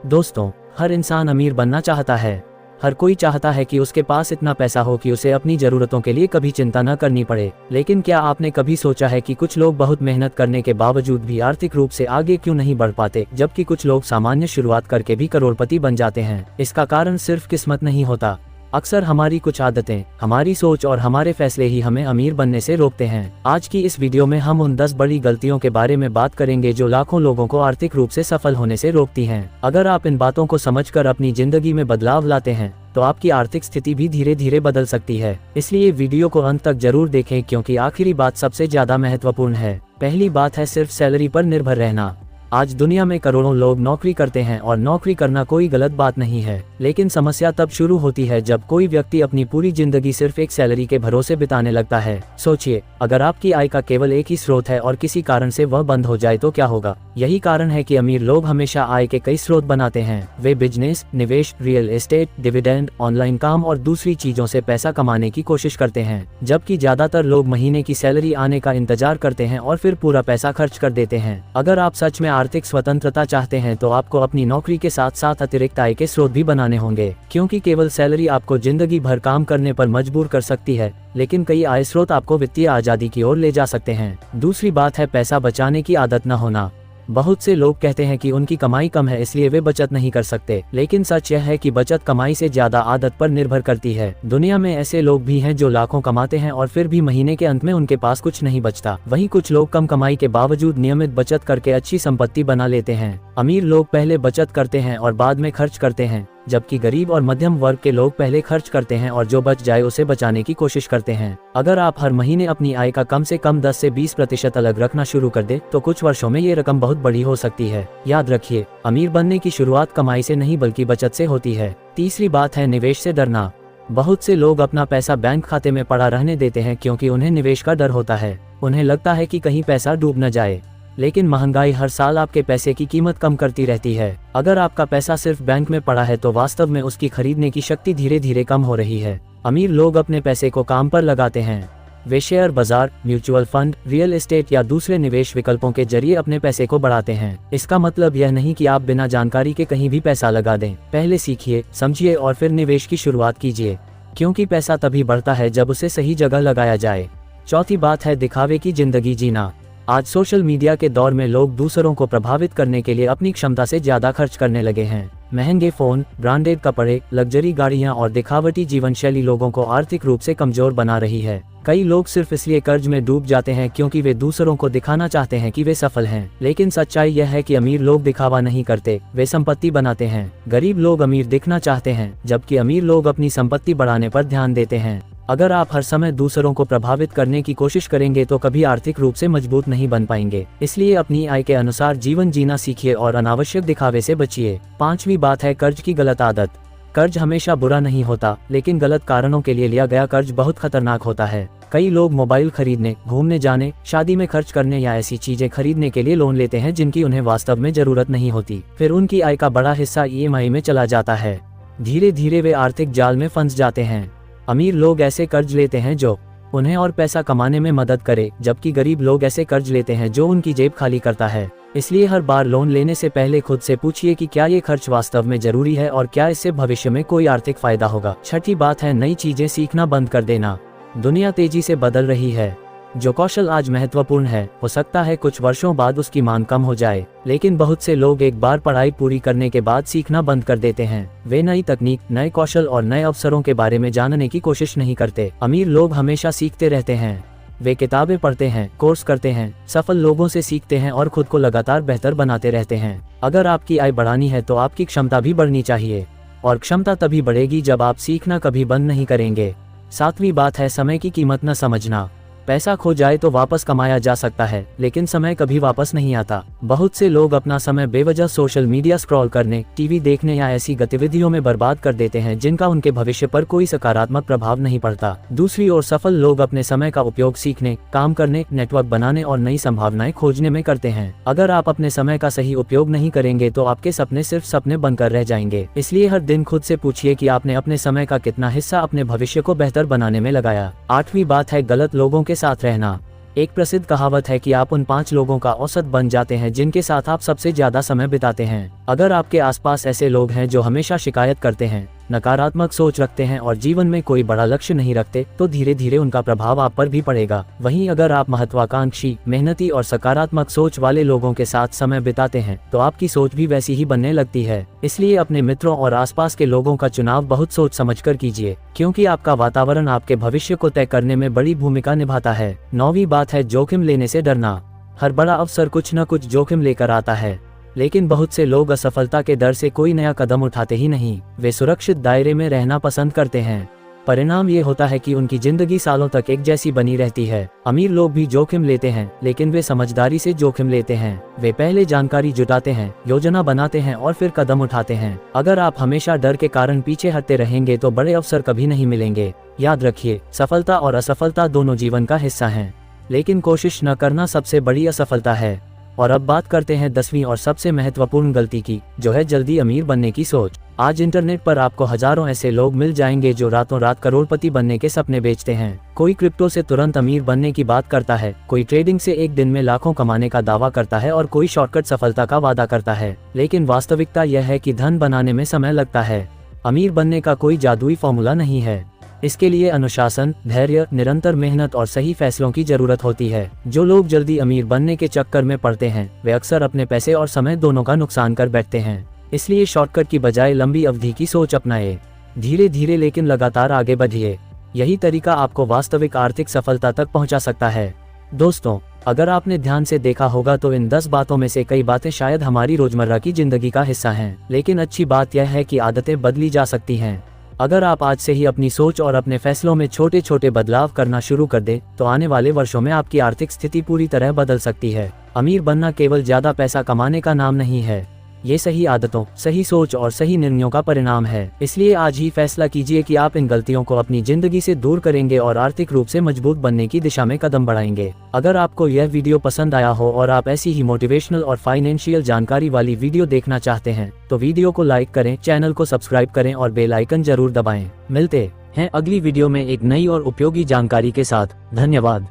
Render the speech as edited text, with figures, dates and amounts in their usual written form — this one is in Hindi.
दोस्तों, हर इंसान अमीर बनना चाहता है। हर कोई चाहता है कि उसके पास इतना पैसा हो कि उसे अपनी जरूरतों के लिए कभी चिंता न करनी पड़े। लेकिन क्या आपने कभी सोचा है कि कुछ लोग बहुत मेहनत करने के बावजूद भी आर्थिक रूप से आगे क्यों नहीं बढ़ पाते, जबकि कुछ लोग सामान्य शुरुआत करके भी करोड़पति बन जाते हैं? इसका कारण सिर्फ किस्मत नहीं होता। अक्सर हमारी कुछ आदतें, हमारी सोच और हमारे फैसले ही हमें अमीर बनने से रोकते हैं। आज की इस वीडियो में हम उन 10 बड़ी गलतियों के बारे में बात करेंगे जो लाखों लोगों को आर्थिक रूप से सफल होने से रोकती हैं। अगर आप इन बातों को समझकर अपनी जिंदगी में बदलाव लाते हैं तो आपकी आर्थिक स्थिति भी धीरे धीरे बदल सकती है। इसलिए वीडियो को अंत तक जरूर देखें, क्योंकि आखिरी बात सबसे ज्यादा महत्वपूर्ण है। पहली बात है सिर्फ सैलरी पर निर्भर रहना। आज दुनिया में करोड़ों लोग नौकरी करते हैं और नौकरी करना कोई गलत बात नहीं है, लेकिन समस्या तब शुरू होती है जब कोई व्यक्ति अपनी पूरी जिंदगी सिर्फ एक सैलरी के भरोसे बिताने लगता है। सोचिए, अगर आपकी आय का केवल एक ही स्रोत है और किसी कारण से वह बंद हो जाए तो क्या होगा? यही कारण है कि अमीर लोग हमेशा आय के कई स्रोत बनाते हैं। वे बिजनेस, निवेश, रियल एस्टेट, डिविडेंड, ऑनलाइन काम और दूसरी चीजों से पैसा कमाने की कोशिश करते हैं, जबकि ज्यादातर लोग महीने की सैलरी आने का इंतजार करते हैं और फिर पूरा पैसा खर्च कर देते हैं। अगर आप सच में आर्थिक स्वतंत्रता चाहते हैं तो आपको अपनी नौकरी के साथ साथ अतिरिक्त आय के स्रोत भी बनाने होंगे, क्योंकि केवल सैलरी आपको जिंदगी भर काम करने पर मजबूर कर सकती है, लेकिन कई आय स्रोत आपको वित्तीय आजादी की ओर ले जा सकते हैं। दूसरी बात है पैसा बचाने की आदत न होना। बहुत से लोग कहते हैं कि उनकी कमाई कम है इसलिए वे बचत नहीं कर सकते, लेकिन सच यह है कि बचत कमाई से ज्यादा आदत पर निर्भर करती है। दुनिया में ऐसे लोग भी हैं जो लाखों कमाते हैं और फिर भी महीने के अंत में उनके पास कुछ नहीं बचता। वहीं कुछ लोग कम कमाई के बावजूद नियमित बचत करके अच्छी संपत्ति बना लेते हैं। अमीर लोग पहले बचत करते हैं और बाद में खर्च करते हैं, जबकि गरीब और मध्यम वर्ग के लोग पहले खर्च करते हैं और जो बच जाए उसे बचाने की कोशिश करते हैं। अगर आप हर महीने अपनी आय का कम से कम 10 से 20% अलग रखना शुरू कर दे तो कुछ वर्षों में ये रकम बहुत बड़ी हो सकती है। याद रखिए, अमीर बनने की शुरुआत कमाई से नहीं बल्कि बचत से होती है। तीसरी बात है निवेश से डरना। बहुत से लोग अपना पैसा बैंक खाते में पड़ा रहने देते हैं क्योंकि उन्हें निवेश का डर होता है। उन्हें लगता है कि कहीं पैसा डूब न जाए, लेकिन महंगाई हर साल आपके पैसे की कीमत कम करती रहती है। अगर आपका पैसा सिर्फ बैंक में पड़ा है तो वास्तव में उसकी खरीदने की शक्ति धीरे धीरे कम हो रही है। अमीर लोग अपने पैसे को काम पर लगाते हैं। वे शेयर बाजार, म्यूचुअल फंड, रियल एस्टेट या दूसरे निवेश विकल्पों के जरिए अपने पैसे को बढ़ाते हैं। इसका मतलब यह नहीं कि आप बिना जानकारी के कहीं भी पैसा लगा दें। पहले सीखिए, समझिए और फिर निवेश की शुरुआत कीजिए, क्योंकि पैसा तभी बढ़ता है जब उसे सही जगह लगाया जाए। चौथी बात है दिखावे की जिंदगी जीना। आज सोशल मीडिया के दौर में लोग दूसरों को प्रभावित करने के लिए अपनी क्षमता से ज्यादा खर्च करने लगे हैं। महंगे फोन, ब्रांडेड कपड़े, लग्जरी गाड़ियां और दिखावटी जीवन शैली लोगों को आर्थिक रूप से कमजोर बना रही है। कई लोग सिर्फ इसलिए कर्ज में डूब जाते हैं क्योंकि वे दूसरों को दिखाना चाहते हैं कि वे सफल हैं। लेकिन सच्चाई यह है कि अमीर लोग दिखावा नहीं करते, वे संपत्ति बनाते हैं। गरीब लोग अमीर दिखना चाहते हैं, जबकि अमीर लोग अपनी संपत्ति बढ़ाने पर ध्यान देते हैं। अगर आप हर समय दूसरों को प्रभावित करने की कोशिश करेंगे तो कभी आर्थिक रूप से मजबूत नहीं बन पाएंगे। इसलिए अपनी आय के अनुसार जीवन जीना सीखिए और अनावश्यक दिखावे से बचिए। पांचवी बात है कर्ज की गलत आदत। कर्ज हमेशा बुरा नहीं होता, लेकिन गलत कारणों के लिए लिया गया कर्ज बहुत खतरनाक होता है। कई लोग मोबाइल खरीदने, घूमने जाने, शादी में खर्च करने या ऐसी चीजें खरीदने के लिए लोन लेते हैं जिनकी उन्हें वास्तव में जरूरत नहीं होती। फिर उनकी आय का बड़ा हिस्सा EMI में चला जाता है। धीरे धीरे वे आर्थिक जाल में फंस जाते हैं। अमीर लोग ऐसे कर्ज लेते हैं जो उन्हें और पैसा कमाने में मदद करे, जबकि गरीब लोग ऐसे कर्ज लेते हैं जो उनकी जेब खाली करता है। इसलिए हर बार लोन लेने से पहले खुद से पूछिए कि क्या ये खर्च वास्तव में जरूरी है और क्या इससे भविष्य में कोई आर्थिक फायदा होगा। छठी बात है नई चीजें सीखना बंद कर देना। दुनिया तेजी से बदल रही है। जो कौशल आज महत्वपूर्ण है हो सकता है कुछ वर्षों बाद उसकी मांग कम हो जाए, लेकिन बहुत से लोग एक बार पढ़ाई पूरी करने के बाद सीखना बंद कर देते हैं। वे नई तकनीक, नए कौशल और नए अवसरों के बारे में जानने की कोशिश नहीं करते। अमीर लोग हमेशा सीखते रहते हैं। वे किताबें पढ़ते हैं, कोर्स करते हैं, सफल लोगों से सीखते हैं और खुद को लगातार बेहतर बनाते रहते हैं। अगर आपकी आय बढ़ानी है तो आपकी क्षमता भी बढ़नी चाहिए, और क्षमता तभी बढ़ेगी जब आप सीखना कभी बंद नहीं करेंगे। सातवीं बात है समय की कीमत न समझना। पैसा खो जाए तो वापस कमाया जा सकता है, लेकिन समय कभी वापस नहीं आता। बहुत से लोग अपना समय बेवजह सोशल मीडिया स्क्रॉल करने, टीवी देखने या ऐसी गतिविधियों में बर्बाद कर देते हैं जिनका उनके भविष्य पर कोई सकारात्मक प्रभाव नहीं पड़ता। दूसरी ओर सफल लोग अपने समय का उपयोग सीखने, काम करने, नेटवर्क बनाने और नई संभावनाएं खोजने में करते हैं। अगर आप अपने समय का सही उपयोग नहीं करेंगे तो आपके सपने सिर्फ सपने बनकर रह जाएंगे। इसलिए हर दिन खुद से पूछिए कि आपने अपने समय का कितना हिस्सा अपने भविष्य को बेहतर बनाने में लगाया। आठवीं बात है गलत लोगों के साथ रहना। एक प्रसिद्ध कहावत है कि आप उन 5 लोगों का औसत बन जाते हैं जिनके साथ आप सबसे ज्यादा समय बिताते हैं। अगर आपके आसपास ऐसे लोग हैं जो हमेशा शिकायत करते हैं, नकारात्मक सोच रखते हैं और जीवन में कोई बड़ा लक्ष्य नहीं रखते, तो धीरे धीरे उनका प्रभाव आप पर भी पड़ेगा। वहीं अगर आप महत्वाकांक्षी, मेहनती और सकारात्मक सोच वाले लोगों के साथ समय बिताते हैं, तो आपकी सोच भी वैसी ही बनने लगती है। इसलिए अपने मित्रों और आसपास के लोगों का चुनाव बहुत सोच समझकर कीजिए, क्योंकि आपका वातावरण आपके भविष्य को तय करने में बड़ी भूमिका निभाता है। 9वीं बात है जोखिम लेने से डरना। हर बड़ा अवसर कुछ न कुछ जोखिम लेकर आता है, लेकिन बहुत से लोग असफलता के डर से कोई नया कदम उठाते ही नहीं। वे सुरक्षित दायरे में रहना पसंद करते हैं। परिणाम ये होता है कि उनकी जिंदगी सालों तक एक जैसी बनी रहती है। अमीर लोग भी जोखिम लेते हैं, लेकिन वे समझदारी से जोखिम लेते हैं। वे पहले जानकारी जुटाते हैं, योजना बनाते हैं और फिर कदम उठाते हैं। अगर आप हमेशा डर के कारण पीछे हटते रहेंगे तो बड़े अवसर कभी नहीं मिलेंगे। याद रखिए, सफलता और असफलता दोनों जीवन का हिस्सा हैं, लेकिन कोशिश न करना सबसे बड़ी असफलता है। और अब बात करते हैं 10वीं और सबसे महत्वपूर्ण गलती की, जो है जल्दी अमीर बनने की सोच। आज इंटरनेट पर आपको हजारों ऐसे लोग मिल जाएंगे जो रातों रात करोड़पति बनने के सपने बेचते हैं। कोई क्रिप्टो से तुरंत अमीर बनने की बात करता है, कोई ट्रेडिंग से एक दिन में लाखों कमाने का दावा करता है और कोई शॉर्टकट सफलता का वादा करता है। लेकिन वास्तविकता यह है कि धन बनाने में समय लगता है। अमीर बनने का कोई जादुई फॉर्मूला नहीं है। इसके लिए अनुशासन, धैर्य, निरंतर मेहनत और सही फैसलों की जरूरत होती है। जो लोग जल्दी अमीर बनने के चक्कर में पड़ते हैं, वे अक्सर अपने पैसे और समय दोनों का नुकसान कर बैठते हैं। इसलिए शॉर्टकट की बजाय लंबी अवधि की सोच अपनाएं। धीरे धीरे लेकिन लगातार आगे बढ़िए। यही तरीका आपको वास्तविक आर्थिक सफलता तक पहुंचा सकता है। दोस्तों, अगर आपने ध्यान से देखा होगा तो इन 10 बातों में से कई बातें शायद हमारी रोजमर्रा की जिंदगी का हिस्सा हैं, लेकिन अच्छी बात यह है कि आदतें बदली जा सकती हैं। अगर आप आज से ही अपनी सोच और अपने फैसलों में छोटे छोटे बदलाव करना शुरू कर दें, तो आने वाले वर्षों में आपकी आर्थिक स्थिति पूरी तरह बदल सकती है। अमीर बनना केवल ज्यादा पैसा कमाने का नाम नहीं है, ये सही आदतों, सही सोच और सही निर्णयों का परिणाम है। इसलिए आज ही फैसला कीजिए कि आप इन गलतियों को अपनी जिंदगी से दूर करेंगे और आर्थिक रूप से मजबूत बनने की दिशा में कदम बढ़ाएंगे। अगर आपको यह वीडियो पसंद आया हो और आप ऐसी ही मोटिवेशनल और फाइनेंशियल जानकारी वाली वीडियो देखना चाहते हैं, तो वीडियो को लाइक करें, चैनल को सब्सक्राइब करें और बेल आइकन जरूर दबाएं। मिलते हैं अगली वीडियो में एक नई और उपयोगी जानकारी के साथ। धन्यवाद।